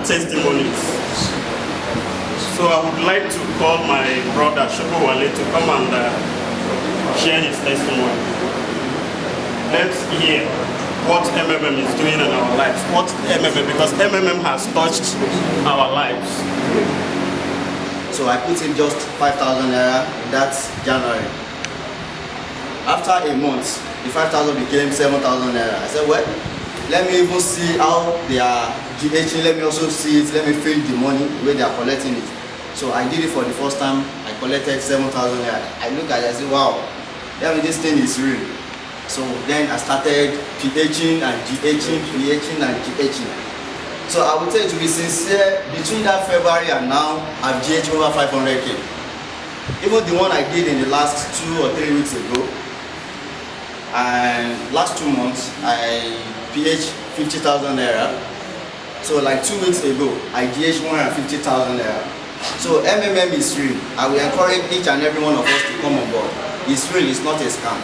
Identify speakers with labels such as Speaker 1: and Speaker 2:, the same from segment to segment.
Speaker 1: testimonies. So I would like to call my brother Shogo Wale to come and share his testimony. Let's hear what MMM is doing in our lives. What MMM, because MMM has touched our lives.
Speaker 2: So I put in just 5,000 naira that January. After a month, the 5,000 became 7,000 naira. I said, well, let me even see how they are GHing, let me also see it, let me feel the money where they are collecting it. So I did it for the first time. I collected 7,000 naira. I look at it, I said, wow, this thing is real. So then I started PHing and GHing, PHing and GHing. So I would say, to be sincere, between that February and now, I've GH over 500k. Even the one I did in the last 2 or 3 weeks ago, and last 2 months, I PH 50,000 naira. So like 2 weeks ago, I GH 150,000 naira. So MMM is real. I will encourage each and every one of us to come on board. It's real, it's not a scam.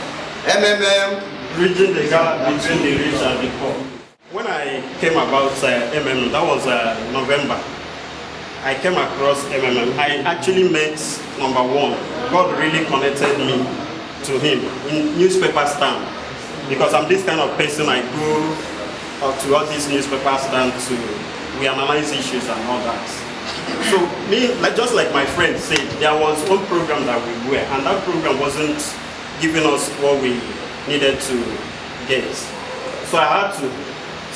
Speaker 2: MMM,
Speaker 1: bridging the gap between the rich and the poor. When I came about MMM, that was November. I came across MMM. I actually met number one. God really connected me to him in newspaper stand, because I'm this kind of person. I go to all these newspaper stands we analyze issues and all that. So me, just like my friend said, there was one program that we were, and that program wasn't giving us what we needed to get. So I had to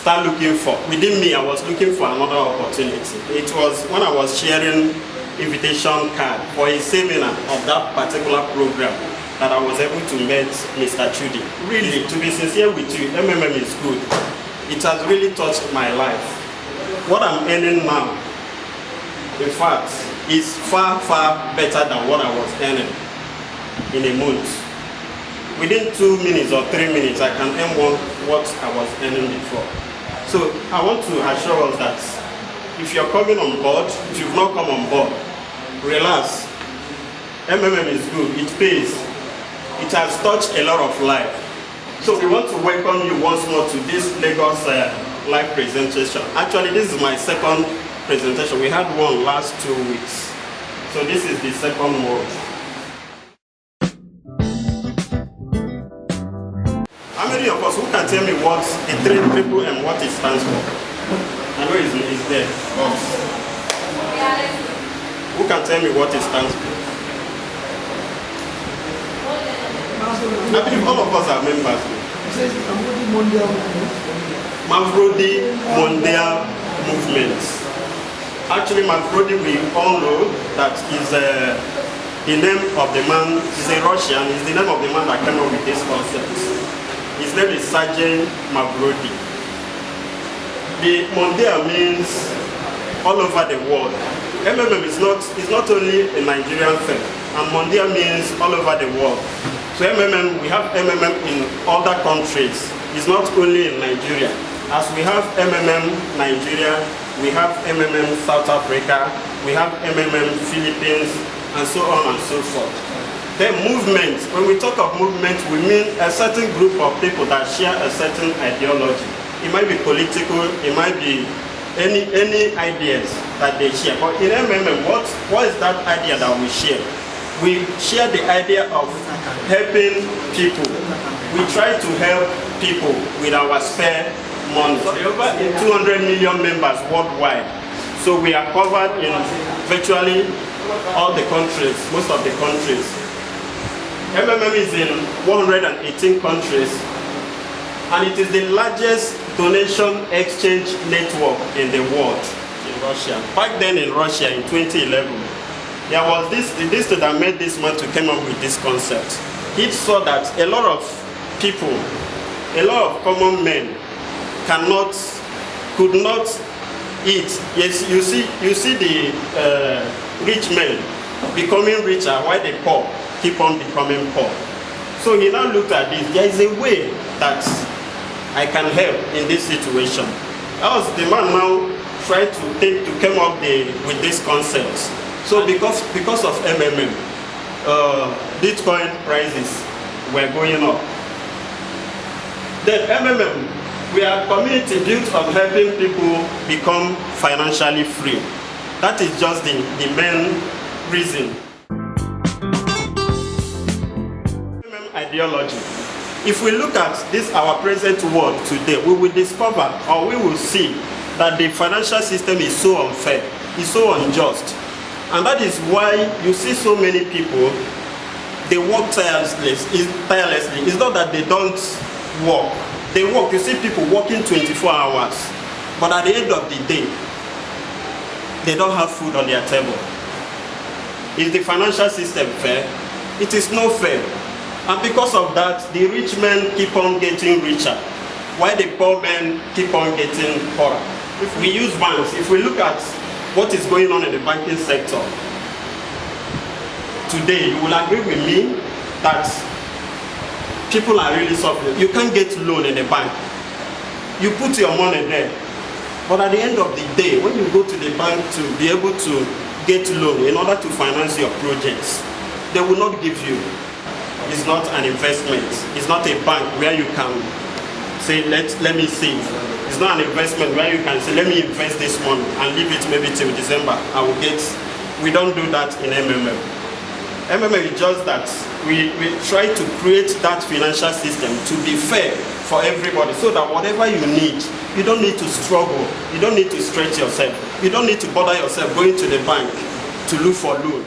Speaker 1: start looking for, within me, I was looking for another opportunity. It was when I was sharing invitation card for a seminar of that particular program that I was able to meet Mr. Chudi. Really, to be sincere with you, MMM is good. It has really touched my life. What I'm earning now, in fact, is far, far better than what I was earning in a month. Within 2 minutes or 3 minutes, I can earn what I was earning before. So I want to assure us that if you're coming on board, if you've not come on board, relax. MMM is good, it pays. It has touched a lot of life. So we want to welcome you once more to this Lagos live presentation. Actually, this is my second presentation. We had one last 2 weeks. So this is the second one. How many of us who can tell me what the 3 triple M, what it stands for? I know it's there. Who can tell me what it stands for? I believe all of us are members. Mavrodi Mondial Movement. Actually, Mavrodi, we all know that is the name of the man, he's a Russian, is the name of the man that came up with this concept. His name is Sergei Mavrodi. The Mondial means all over the world. MMM is not only a Nigerian thing, and Mondial means all over the world. So MMM, we have MMM in other countries. It's not only in Nigeria. As we have MMM Nigeria, we have MMM South Africa, we have MMM Philippines, and so on and so forth. The movement, when we talk of movement, we mean a certain group of people that share a certain ideology. It might be political, it might be any ideas that they share. But in MMM, what is that idea that we share? We share the idea of helping people. We try to help people with our spare money. Over 200 million members worldwide. So we are covered in virtually all the countries, most of the countries. MMM is in 118 countries, and it is the largest donation exchange network in the world in Russia. Back then in Russia in 2011, there was this that made this man to come up with this concept. He saw that a lot of people, a lot of common men could not eat. Yes, you see the rich men becoming richer while the poor keep on becoming poor. So he now looked at this. There is a way that I can help in this situation. That was the man now tried to come up with this concept. So because of MMM, Bitcoin prices were going up. Then MMM We are a community built on helping people become financially free. That is just the main reason. Ideology. If we look at this, our present world today, we will discover, or we will see, that the financial system is so unfair, is so unjust. And that is why you see so many people, they work tirelessly. It's not that they don't work. They work. You see people working 24 hours, but at the end of the day, they don't have food on their table. Is the financial system fair? It is not fair. And because of that, the rich men keep on getting richer, while the poor men keep on getting poorer. If we use banks, if we look at what is going on in the banking sector today, you will agree with me that people are really suffering. You can't get loan in the bank. You put your money there, but at the end of the day, when you go to the bank to be able to get loan in order to finance your projects, they will not give you. It's not an investment. It's not a bank where you can say, let me save. It's not an investment where you can say, let me invest this money and leave it maybe till December. I will get. We don't do that in MMM. MMM is just that we try to create that financial system to be fair for everybody, so that whatever you need, you don't need to struggle. You don't need to stretch yourself. You don't need to bother yourself going to the bank to look for loan.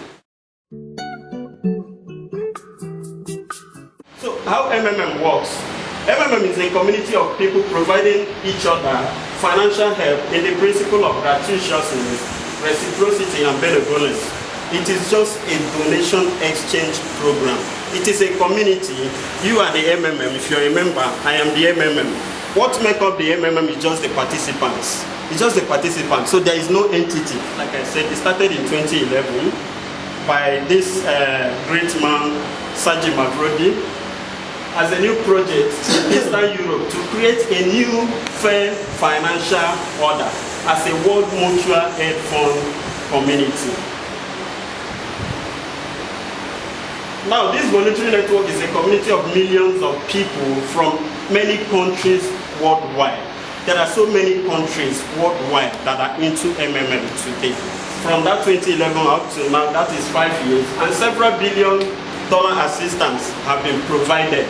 Speaker 1: So how MMM works? MMM is a community of people providing each other financial help in the principle of gratuitousness, reciprocity, and benevolence. It is just a donation exchange program. It is a community. You are the MMM. If you're a member, I am the MMM. What makes up the MMM is just the participants. It's just the participants. So there is no entity. Like I said, it started in 2011 by this great man, Sergey Mavrodi, as a new project in Eastern Europe to create a new fair financial order as a World Mutual Aid Fund community. Now, this voluntary network is a community of millions of people from many countries worldwide. There are so many countries worldwide that are into MMM today. From that 2011 up to now, that is 5 years, and several $billion assistance have been provided.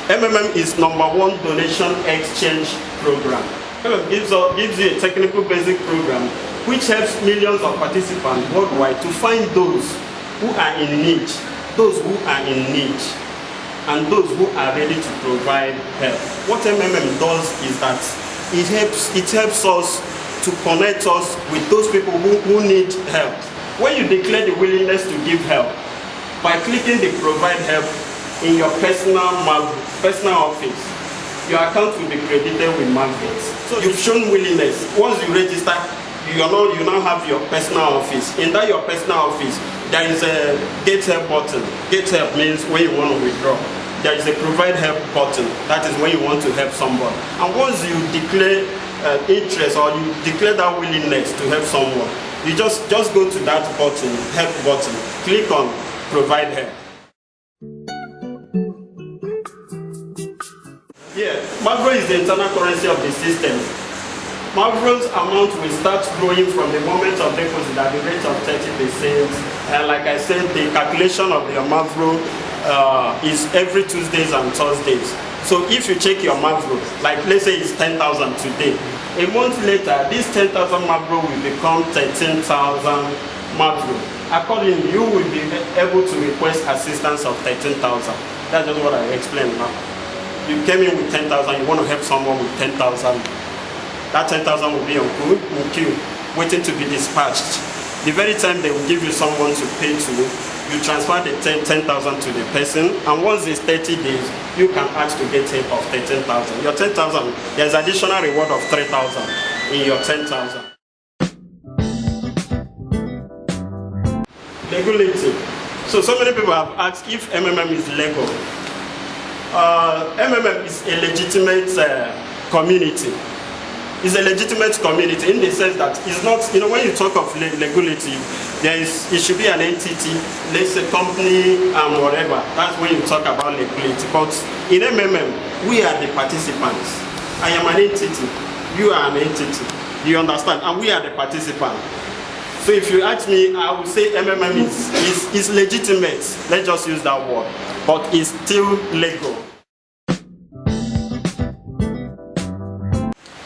Speaker 1: MMM is #1 donation exchange program. MMM gives you a technical basic program which helps millions of participants worldwide to find those who are in need, and those who are ready to provide help. What MMM does is that it helps us to connect us with those people who need help. When you declare the willingness to give help, by clicking the provide help in your personal office, your account will be credited with Marvels. So you've shown willingness. Once you register, you now have your personal office. In that your personal office, there is a get help button. Get help means when you want to withdraw. There is a provide help button. That is when you want to help someone. And once you declare interest, or you declare that willingness to help someone, you just go to that button, help button, click on provide help. Yeah, Mavro is the internal currency of the system. Mavro's amount will start growing from the moment of deposit at the rate of 30%. And like I said, the calculation of your Mavro is every Tuesdays and Thursdays. So if you check your Mavro, like let's say it's 10,000 today, a month later, this 10,000 Mavro will become 13,000 Mavro. Accordingly, you will be able to request assistance of 13,000. That's just what I explained now. You came in with 10,000, you want to help someone with 10,000. That 10,000 will be on queue, waiting to be dispatched. The very time they will give you someone to pay to, you transfer the 10,000 to the person, and once it's 30 days, you can ask to get help of 13,000. Your 10,000, there's additional reward of 3,000 in your 10,000. Legality. So many people have asked if MMM is legal. MMM is a legitimate community. It's a legitimate community in the sense that it's not, when you talk of legality, it should be an entity, let's say company and whatever. That's when you talk about legality. But in MMM, we are the participants. I am an entity, you are an entity. You understand? And we are the participant. So if you ask me, I would say MMM is legitimate. Let's just use that word. But it's still legal.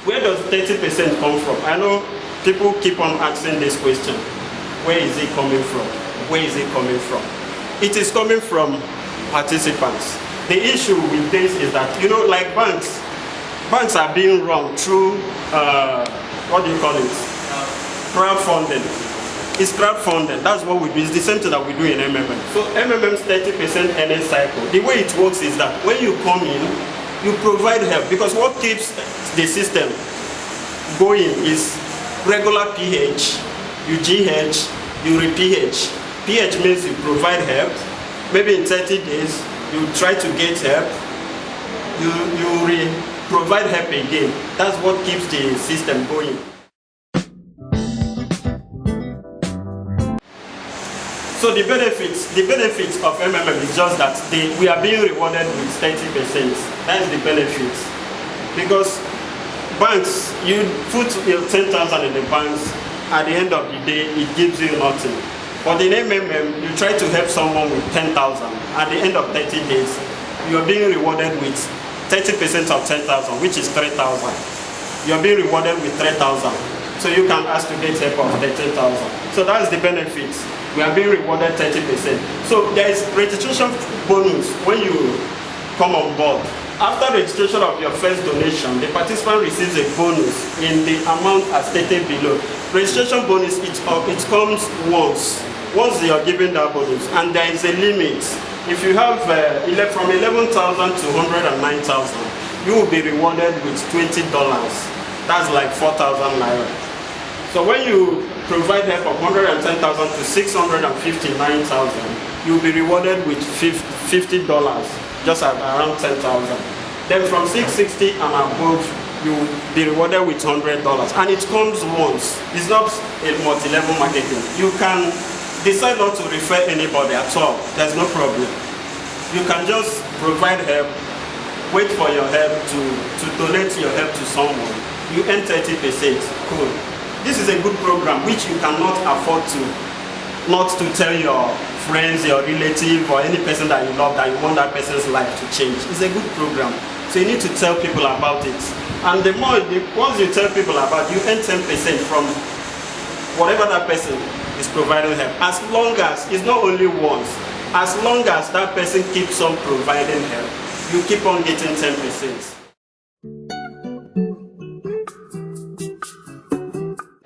Speaker 1: Where does 30% come from? I know people keep on asking this question. Where is it coming from? Where is it coming from? It is coming from participants. The issue with this is that, you know, like banks are being run through, what do you call it? Crowdfunding. It's crowdfunding. That's what we do. It's the same thing that we do in MMM. So MMM's 30% earning cycle, the way it works is that when you come in, you provide help, because what keeps the system going is regular PH, you GH, you re-PH. PH means you provide help. Maybe in 30 days, you try to get help, you provide help again. That's what keeps the system going. So the benefits of MMM is just that we are being rewarded with 30%. That is the benefit. Because banks, you put your 10,000 in the banks, at the end of the day, it gives you nothing. But in MMM, you try to help someone with 10,000. At the end of 30 days, you are being rewarded with 30% of 10,000, which is 3,000. You are being rewarded with 3,000. So you can ask to get help of 13,000. So that's the benefits. We are being rewarded 30%. So there is registration bonus when you come on board. After registration of your first donation, the participant receives a bonus in the amount as stated below. Registration bonus, it comes once you are given that bonus, and there is a limit. If you have from 11,000 to 109,000, you will be rewarded with $20. That's like 4,000 naira. So when you provide help of 110,000 to 659,000, you will be rewarded with $50, just at around 10,000. Then from 660 and above, you will be rewarded with $100, and it comes once. It's not a multi-level marketing. You can decide not to refer anybody at all. There's no problem. You can just provide help, wait for your help to donate your help to someone. You earn 30%. Cool. This is a good program which you cannot afford not to tell your friends, your relative, or any person that you love that you want that person's life to change. It's a good program. So you need to tell people about it. And once you tell people about it, you earn 10% from whatever that person is providing help. As long as, it's not only once, as long as that person keeps on providing help, you keep on getting 10%.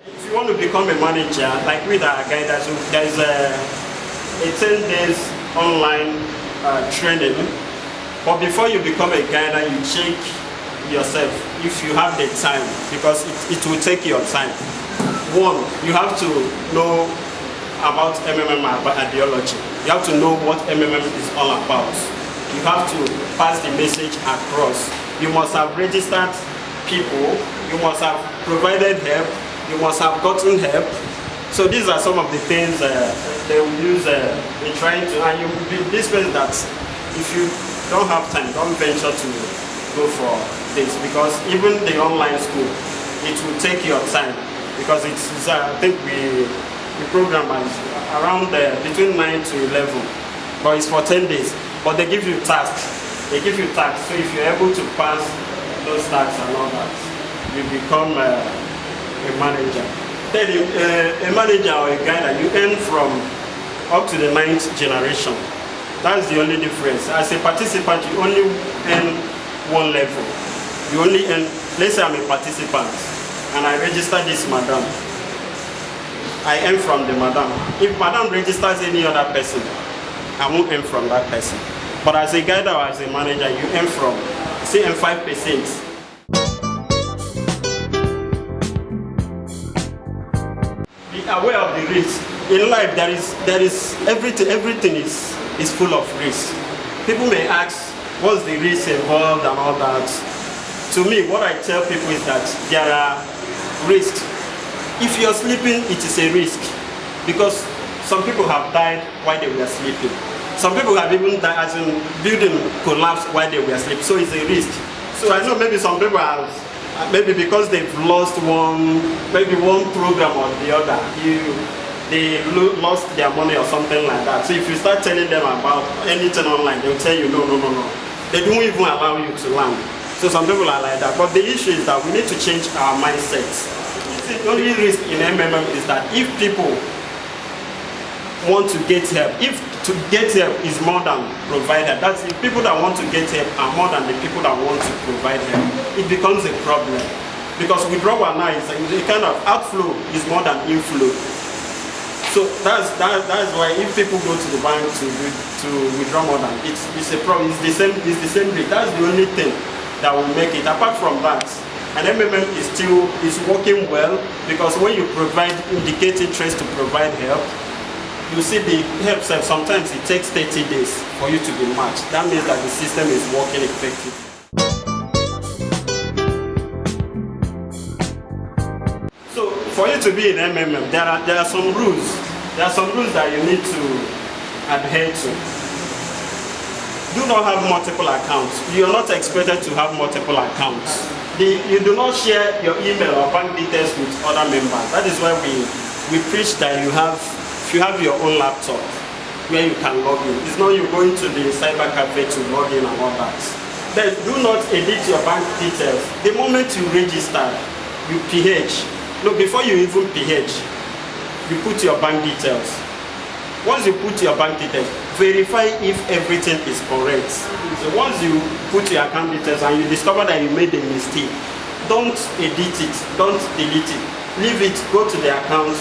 Speaker 1: If you want to become a manager, like with our guide, there is a 10 days online training. But before you become a guider, you check yourself if you have the time, because it will take your time. One, you have to know about MMM ideology. You have to know what MMM is all about. You have to pass the message across. You must have registered people. You must have provided help. You must have gotten help. So these are some of the things they will use in trying to, and you will be this way that if you don't have time, don't venture to go for this, because even the online school, it will take your time, because it's I think the program is around between 9 to 11, but it's for 10 days. But they give you tasks. They give you tasks. So if you're able to pass those tasks and all that, you become a manager. Then a manager or a guider, you earn from up to the 9th generation. That's the only difference. As a participant, you only earn one level. You only earn, let's say I'm a participant and I register this madam. I earn from the madam. If madam registers any other person, I won't earn from that person. But as a guider or as a manager, you earn from, say, 5%. Be aware of the risk. In life, there is everything is full of risk. People may ask, what's the risk involved and all that? To me, what I tell people is that there are risks. If you're sleeping, it is a risk, because some people have died while they were sleeping. Some people have even died as in building collapsed while they were sleeping, so it's a risk. So I know maybe some people have, maybe because they've lost maybe one program or the other, they lost their money or something like that. So if you start telling them about anything online, they'll tell you no. They don't even allow you to learn. So some people are like that. But the issue is that we need to change our mindsets. The only risk in MMM is that if people want to get help, if to get help is more than provide help, that's the people that want to get help are more than the people that want to provide help, it becomes a problem. Because withdrawal now is a kind of outflow is more than inflow. So that's why if people go to the bank to withdraw more than it's a problem. It's the same rate. That's the only thing that will make it. Apart from that, and MMM is working well, because when you indicate interest to provide help, you see the help self, sometimes it takes 30 days for you to be matched. That means that the system is working effectively. So for you to be in MMM, there are some rules. There are some rules that you need to adhere to. Do not have multiple accounts. You are not expected to have multiple accounts. You do not share your email or bank details with other members. That is why we preach that if you have your own laptop where you can log in. It's not you going to the cyber cafe to log in and all that. Then do not edit your bank details. The moment you register, you PH. No, before you even PH, you put your bank details. Once you put your bank details, verify if everything is correct. So once you put your account details and you discover that you made a mistake, don't edit it, don't delete it. Leave it, go to the account,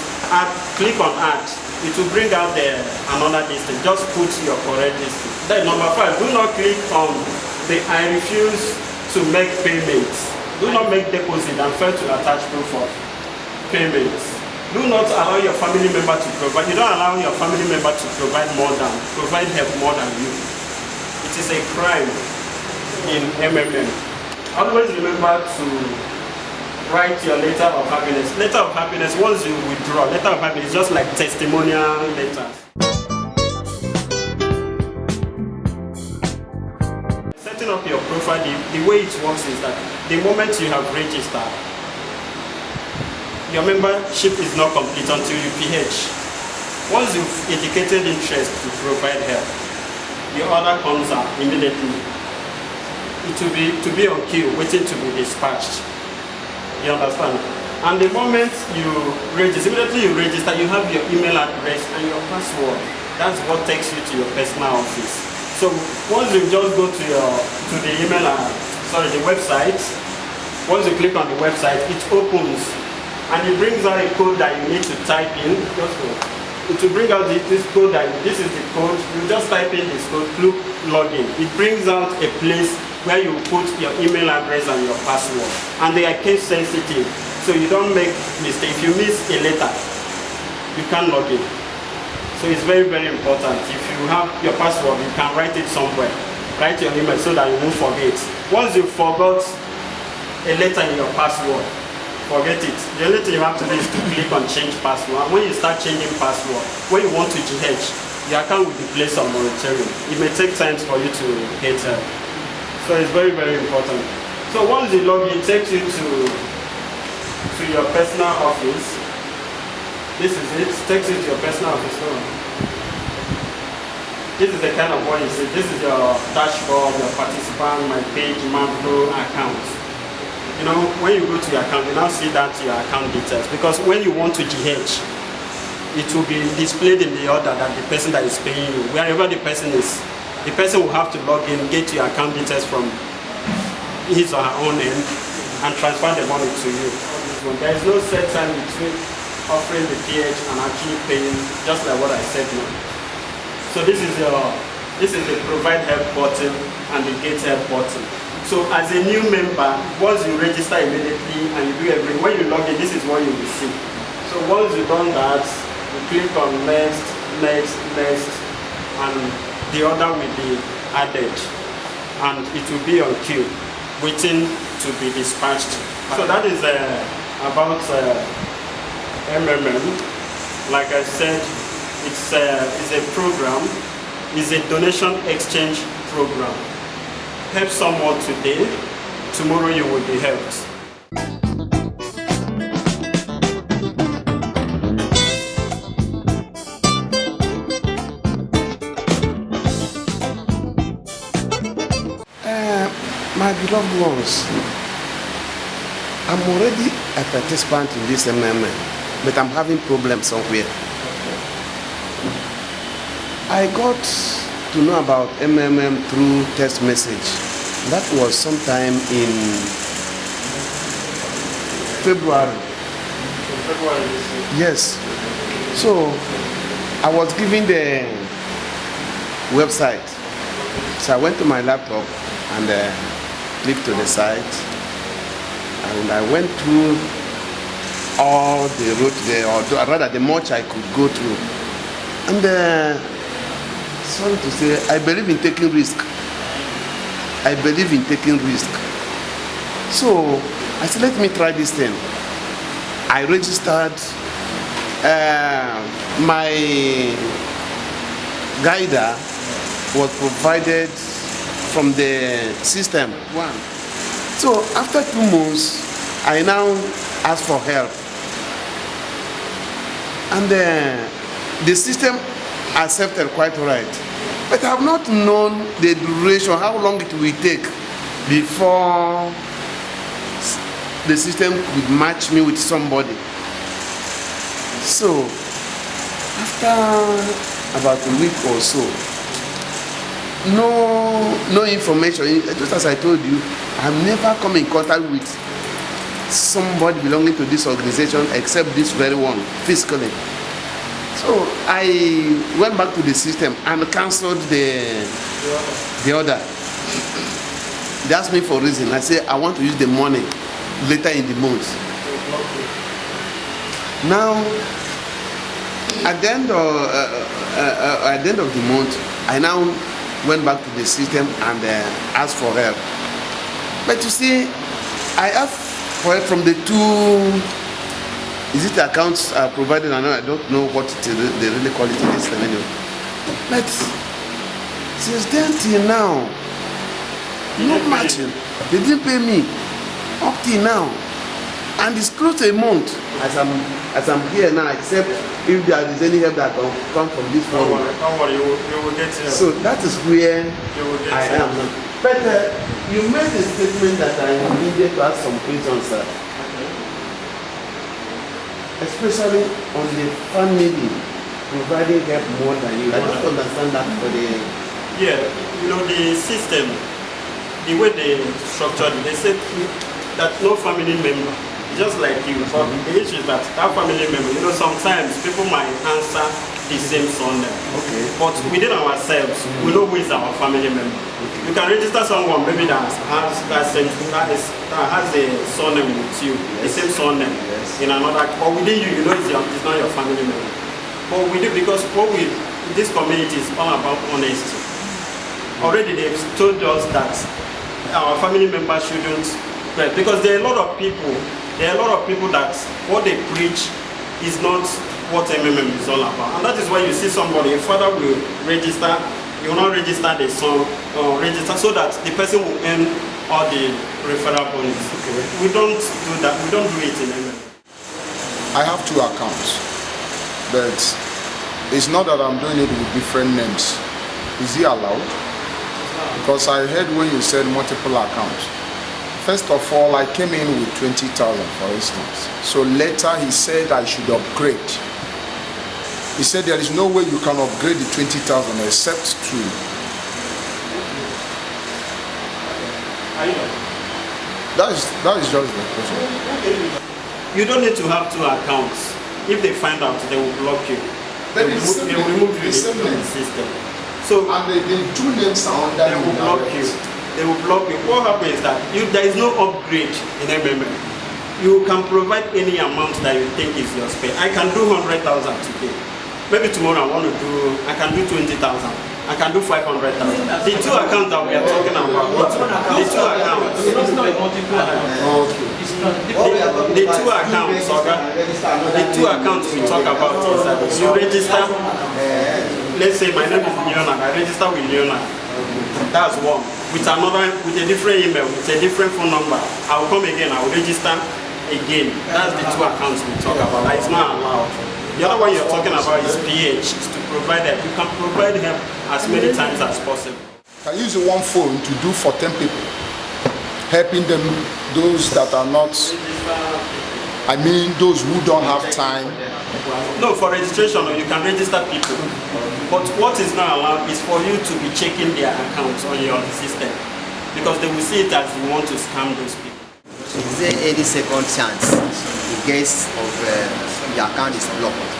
Speaker 1: click on add. It will bring out another listing. Just put your correct listing. Then number 5, do not click on the I refuse to make payments. Do not make deposit and fail to attach proof of payments. Do not allow your family member to provide. You don't allow your family member to provide help more than you. It is a crime in MMM. Always remember to write your letter of happiness. Letter of happiness, once you withdraw, letter of happiness is just like testimonial letters. Setting up your profile, the way it works is that the moment you have registered, your membership is not complete until you PH. Once you've indicated interest to provide help, your order comes out immediately. It will be on queue, waiting to be dispatched. You understand? And the moment you register, immediately you register, you have your email address and your password. That's what takes you to your personal office. So once you just go to the website, once you click on the website, it opens. And it brings out a code that you need to type in. It will bring out this code, this is the code. You just type in this code, click login. It brings out a place where you put your email address and your password. And they are case sensitive, so you don't make mistakes. If you miss a letter, you can't log in. So it's very, very important. If you have your password, you can write it somewhere. Write your email so that you won't forget. Once you forgot a letter in your password, forget it. The only thing you have to do is to click on change password. And when you start changing password, when you want to GH, your account will be placed on monitoring. It may take time for you to get help. So it's very, very important. So once you log in, it takes you to your personal office. This is it. It takes you to your personal office. This is the kind of what you see. This is your dashboard, your participant, my page, Mapflow account. You know, when you go to your account, you now see that your account details. Because when you want to GH, it will be displayed in the order that the person that is paying you, wherever the person is, the person will have to log in, get your account details from his or her own end, and transfer the money to you. There is no set time between offering the PH and actually paying, just like what I said now. So this is the provide help button and the get help button. So as a new member, once you register immediately and you do everything, when you log in, this is what you will see. So once you've done that, you click on next, next, next, and the order will be added. And it will be on queue, waiting to be dispatched. So that is about MMM. Like I said, it's a program, it's a donation exchange program. Help someone today tomorrow you will be helped.
Speaker 3: My beloved ones, I'm already a participant in this MMM, but I'm having problems somewhere. I got to know about MMM through text message. That was sometime in February. Yes. So I was given the website. So I went to my laptop and clicked to the site, and I went through all the route there, or rather the much I could go through. And sorry to say, I believe in taking risk. I believe in taking risk. So I said, let me try this thing. I registered. My guider was provided from the system. One. So after 2 months, I now asked for help. And the system accepted quite right. But I have not known the duration, how long it will take before the system could match me with somebody. So after about a week or so, no information. Just as I told you, I've never come in contact with somebody belonging to this organization except this very one physically. So I went back to the system and cancelled the order. They asked me for a reason. I said I want to use the money later in the month. Now, at the end of the month, I now went back to the system and asked for help. But you see, I asked for help from the two. Is it accounts provided? I don't know what they really call it in this time anyway. But since then till now, no matching. They didn't pay me up till now, and it's close to a month as I'm here now. Except if there is any help that can come from this forum.
Speaker 1: Don't worry, you will get help.
Speaker 3: So that is where I am now. But you made a statement that I needed to ask some questions, sir. Especially on the family providing help more than you. I just understand that for the...
Speaker 1: Yeah, you know, the system, the way they structured it, they said that no family member, just like you, but the issue is that family member, you know, sometimes people might answer the same surname.
Speaker 3: Okay.
Speaker 1: But within ourselves, we know who is our family member. You can register someone maybe that has a surname with you, the same surname in another, but within you, you know it's not your family member. But we do, because this community is all about honesty. Already they've told us that our family members shouldn't, because there are a lot of people that what they preach is not what MMM is all about. And that is why you see somebody, a father will register, you will not register the son, or register so that the person will earn all the referral bonus. Okay. We don't do that, we don't do it in MMM.
Speaker 4: I have 2 accounts, but it's not that I'm doing it with different names. Is it allowed? Because I heard when you said multiple accounts. First of all, I came in with 20,000 for instance. So later he said I should upgrade. He said there is no way you can upgrade the 20,000 except to... That is just the question.
Speaker 1: You don't need to have 2 accounts. If they find out, they will block you. They will remove you from the system. So,
Speaker 4: and the 2 names are under
Speaker 1: they will block you. They will block you. What happens is that there is no upgrade in MMM. You can provide any amount that you think is your spare. I can do 100,000 today. Maybe tomorrow I can do 20,000. I can do 500,000. The 2 accounts that we are talking about, the 2 accounts.
Speaker 5: It's not a multiple account.
Speaker 1: The 2 accounts, the 2 accounts we talk about is that you register. Let's say my name is Leonard. I register with Leonard. That's one. with a different email, with a different phone number. I will come again, I will register again. That's the two accounts we talk about. That is not allowed. The other one you're talking about is PH, is to provide help. You can provide help as many times as possible.
Speaker 4: Can use one phone to do for 10 people, helping them, those that are not, I mean those who don't have time.
Speaker 1: No, for registration, you can register people. But what is not allowed is for you to be checking their accounts on your system, because they will see it as you want to scam those people.
Speaker 2: Is there any second chance in case of your account is blocked?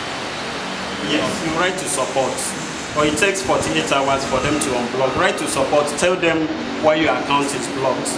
Speaker 1: Yes, you write to support, or it takes 48 hours for them to unblock. Write to support, tell them why your account is blocked.